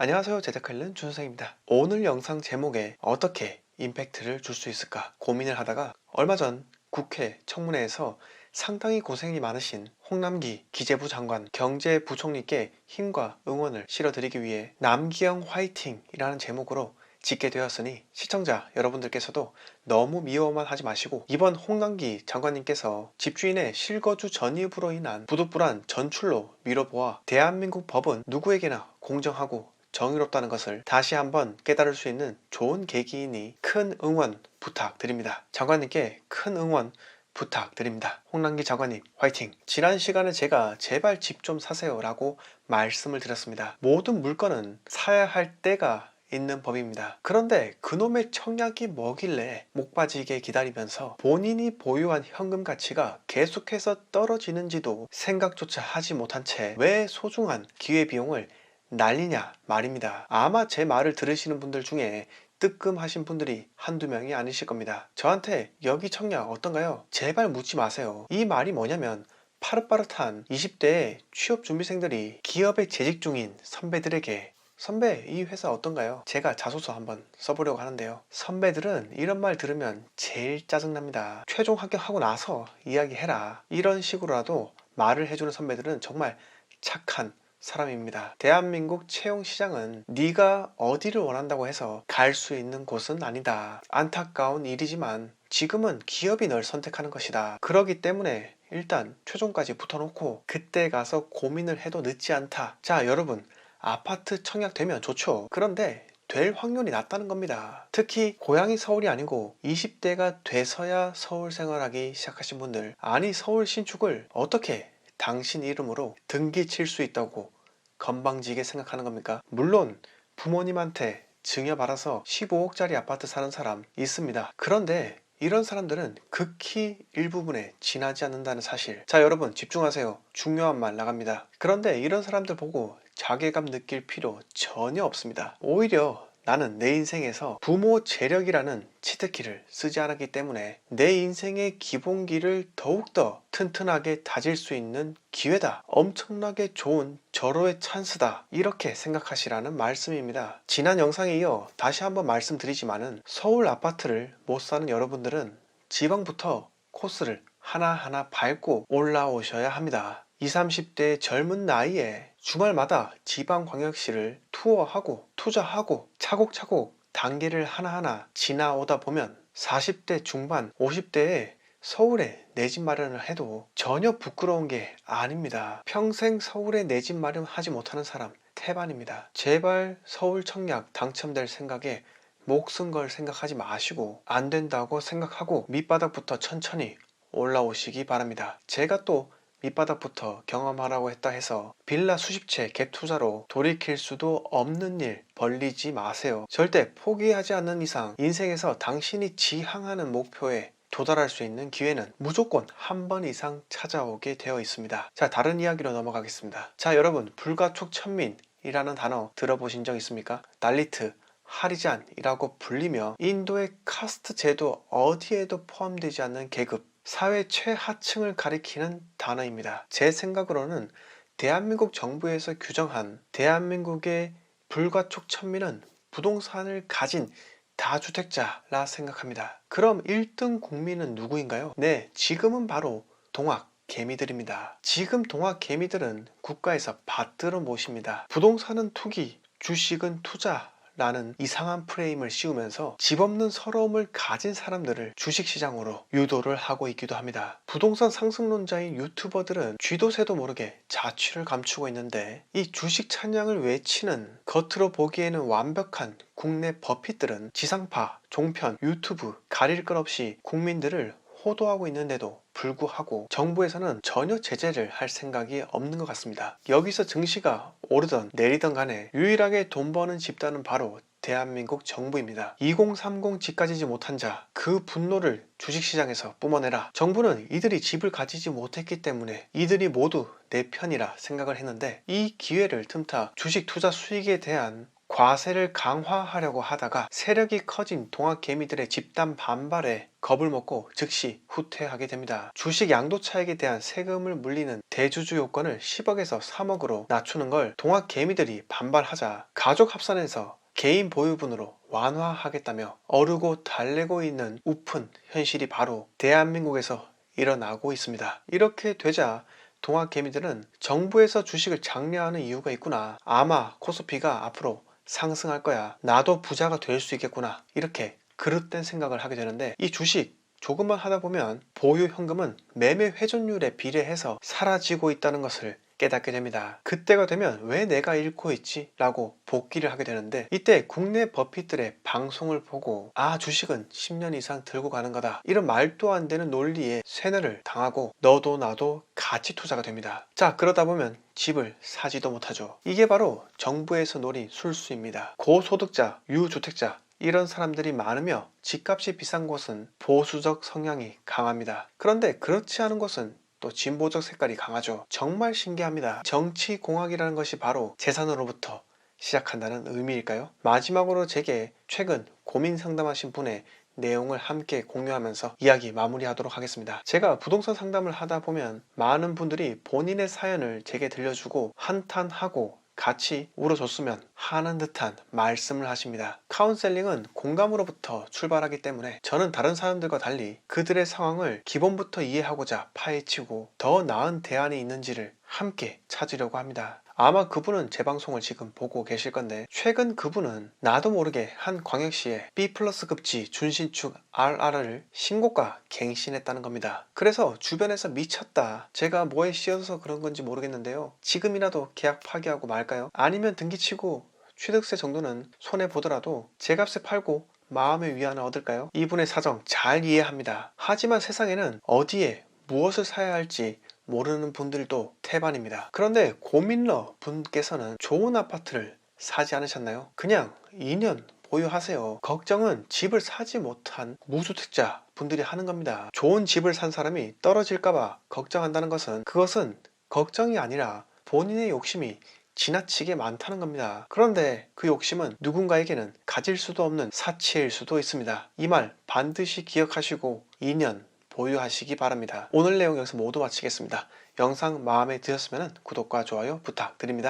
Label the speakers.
Speaker 1: 안녕하세요. 제작하는 준선생입니다. 오늘 영상 제목에 어떻게 임팩트를 줄 수 있을까 고민을 하다가 얼마 전 국회 청문회에서 상당히 고생이 많으신 홍남기 기재부 장관 경제부총리께 힘과 응원을 실어드리기 위해 남기영 화이팅 이라는 제목으로 짓게 되었으니 시청자 여러분들께서도 너무 미워만 하지 마시고, 이번 홍남기 장관님께서 집주인의 실거주 전입으로 인한 부득불한 전출로 미뤄보아 대한민국 법은 누구에게나 공정하고 정의롭다는 것을 다시 한번 깨달을 수 있는 좋은 계기이니 큰 응원 부탁드립니다. 장관님께 큰 응원 부탁드립니다. 홍남기 장관님 화이팅! 지난 시간에 제가 제발 집 좀 사세요 라고 말씀을 드렸습니다. 모든 물건은 사야 할 때가 있는 법입니다. 그런데 그놈의 청약이 뭐길래 목 빠지게 기다리면서 본인이 보유한 현금 가치가 계속해서 떨어지는지도 생각조차 하지 못한 채 왜 소중한 기회비용을 난리냐 말입니다. 아마 제 말을 들으시는 분들 중에 뜨끔하신 분들이 한두 명이 아니실 겁니다. 저한테 여기 청약 어떤가요? 제발 묻지 마세요. 이 말이 뭐냐면 파릇파릇한 20대 취업준비생들이 기업에 재직 중인 선배들에게 선배 이 회사 어떤가요? 제가 자소서 한번 써보려고 하는데요. 선배들은 이런 말 들으면 제일 짜증납니다. 최종 합격하고 나서 이야기해라. 이런 식으로라도 말을 해주는 선배들은 정말 착한 사람입니다. 대한민국 채용시장은 네가 어디를 원한다고 해서 갈 수 있는 곳은 아니다. 안타까운 일이지만 지금은 기업이 널 선택하는 것이다. 그러기 때문에 일단 최종까지 붙어놓고 그때 가서 고민을 해도 늦지 않다. 자 여러분, 아파트 청약되면 좋죠. 그런데 될 확률이 낮다는 겁니다. 특히 고향이 서울이 아니고 20대가 돼서야 서울 생활하기 시작하신 분들, 아니 서울 신축을 어떻게 당신 이름으로 등기 칠 수 있다고 건방지게 생각하는 겁니까? 물론 부모님한테 증여받아서 15억짜리 아파트 사는 사람 있습니다. 그런데 이런 사람들은 극히 일부분에 지나지 않는다는 사실. 자 여러분 집중하세요. 중요한 말 나갑니다. 그런데 이런 사람들 보고 자괴감 느낄 필요 전혀 없습니다. 오히려 나는 내 인생에서 부모 재력이라는 치트키를 쓰지 않았기 때문에 내 인생의 기본기를 더욱더 튼튼하게 다질 수 있는 기회다. 엄청나게 좋은 절호의 찬스다. 이렇게 생각하시라는 말씀입니다. 지난 영상에 이어 다시 한번 말씀드리지만은 서울 아파트를 못 사는 여러분들은 지방부터 코스를 하나하나 밟고 올라오셔야 합니다. 20, 30대의 젊은 나이에 주말마다 지방광역시를 투어하고 투자하고 차곡차곡 단계를 하나하나 지나오다 보면 40대 중반 50대에 서울에 내 집 마련을 해도 전혀 부끄러운 게 아닙니다. 평생 서울에 내 집 마련하지 못하는 사람 태반입니다. 제발 서울 청약 당첨될 생각에 목숨 걸 생각하지 마시고 안 된다고 생각하고 밑바닥부터 천천히 올라오시기 바랍니다. 제가 또 밑바닥부터 경험하라고 했다 해서 빌라 수십 채 갭 투자로 돌이킬 수도 없는 일 벌리지 마세요. 절대 포기하지 않는 이상 인생에서 당신이 지향하는 목표에 도달할 수 있는 기회는 무조건 한 번 이상 찾아오게 되어 있습니다. 자 다른 이야기로 넘어가겠습니다. 자 여러분, 불가촉천민이라는 단어 들어보신 적 있습니까? 달리트, 하리잔이라고 불리며 인도의 카스트 제도 어디에도 포함되지 않는 계급, 사회 최하층을 가리키는 단어입니다. 제 생각으로는 대한민국 정부에서 규정한 대한민국의 불가촉천민은 부동산을 가진 다주택자라 생각합니다. 그럼 1등 국민은 누구인가요? 네, 지금은 바로 동학 개미들입니다. 지금 동학 개미들은 국가에서 받들어 모십니다. 부동산은 투기, 주식은 투자 라는 이상한 프레임을 씌우면서 집 없는 서러움을 가진 사람들을 주식시장으로 유도를 하고 있기도 합니다. 부동산 상승론자인 유튜버들은 쥐도 새도 모르게 자취를 감추고 있는데, 이 주식 찬양을 외치는 겉으로 보기에는 완벽한 국내 버핏들은 지상파, 종편, 유튜브 가릴 것 없이 국민들을 호도하고 있는데도 불구하고 정부에서는 전혀 제재를 할 생각이 없는 것 같습니다. 여기서 증시가 오르던 내리던 간에 유일하게 돈 버는 집단은 바로 대한민국 정부입니다. 2030 집 가지지 못한 자, 그 분노를 주식시장에서 뿜어내라. 정부는 이들이 집을 가지지 못했기 때문에 이들이 모두 내 편이라 생각을 했는데, 이 기회를 틈타 주식 투자 수익에 대한 과세를 강화하려고 하다가 세력이 커진 동학개미들의 집단 반발에 겁을 먹고 즉시 후퇴하게 됩니다. 주식 양도 차익에 대한 세금을 물리는 대주주 요건을 10억에서 3억으로 낮추는 걸 동학개미들이 반발하자 가족 합산해서 개인 보유분으로 완화하겠다며 어르고 달래고 있는 우픈 현실이 바로 대한민국에서 일어나고 있습니다. 이렇게 되자 동학개미들은 정부에서 주식을 장려하는 이유가 있구나, 아마 코스피가 앞으로 상승할 거야, 나도 부자가 될 수 있겠구나, 이렇게 그릇된 생각을 하게 되는데, 이 주식 조금만 하다 보면 보유 현금은 매매 회전율에 비례해서 사라지고 있다는 것을 깨닫게 됩니다. 그때가 되면 왜 내가 잃고 있지? 라고 복귀를 하게 되는데, 이때 국내 버핏들의 방송을 보고 아, 주식은 10년 이상 들고 가는 거다, 이런 말도 안 되는 논리에 세뇌를 당하고 너도 나도 가치 투자가 됩니다. 자, 그러다 보면 집을 사지도 못하죠. 이게 바로 정부에서 노린 술수입니다. 고소득자, 유주택자 이런 사람들이 많으며 집값이 비싼 곳은 보수적 성향이 강합니다. 그런데 그렇지 않은 곳은 또 진보적 색깔이 강하죠. 정말 신기합니다. 정치공학이라는 것이 바로 재산으로부터 시작한다는 의미일까요? 마지막으로 제게 최근 고민 상담하신 분의 내용을 함께 공유하면서 이야기 마무리하도록 하겠습니다. 제가 부동산 상담을 하다 보면 많은 분들이 본인의 사연을 제게 들려주고 한탄하고 같이 울어줬으면 하는 듯한 말씀을 하십니다. 카운셀링은 공감으로부터 출발하기 때문에 저는 다른 사람들과 달리 그들의 상황을 기본부터 이해하고자 파헤치고 더 나은 대안이 있는지를 함께 찾으려고 합니다. 아마 그분은 제 방송을 지금 보고 계실 건데, 최근 그분은 나도 모르게 한 광역시에 B+ 급지 준신축 RR을 신고가 갱신했다는 겁니다. 그래서 주변에서 미쳤다, 제가 뭐에 씌어서 그런 건지 모르겠는데요, 지금이라도 계약 파기하고 말까요? 아니면 등기치고 취득세 정도는 손해보더라도 제값에 팔고 마음의 위안을 얻을까요? 이분의 사정 잘 이해합니다. 하지만 세상에는 어디에 무엇을 사야 할지 모르는 분들도 태반입니다. 그런데 고민러 분께서는 좋은 아파트를 사지 않으셨나요? 그냥 2년 보유하세요. 걱정은 집을 사지 못한 무주택자 분들이 하는 겁니다. 좋은 집을 산 사람이 떨어질까봐 걱정한다는 것은, 그것은 걱정이 아니라 본인의 욕심이 지나치게 많다는 겁니다. 그런데 그 욕심은 누군가에게는 가질 수도 없는 사치일 수도 있습니다. 이 말 반드시 기억하시고 2년 보유하시기 바랍니다. 오늘 내용 여기서 모두 마치겠습니다. 영상 마음에 드셨으면 구독과 좋아요 부탁드립니다.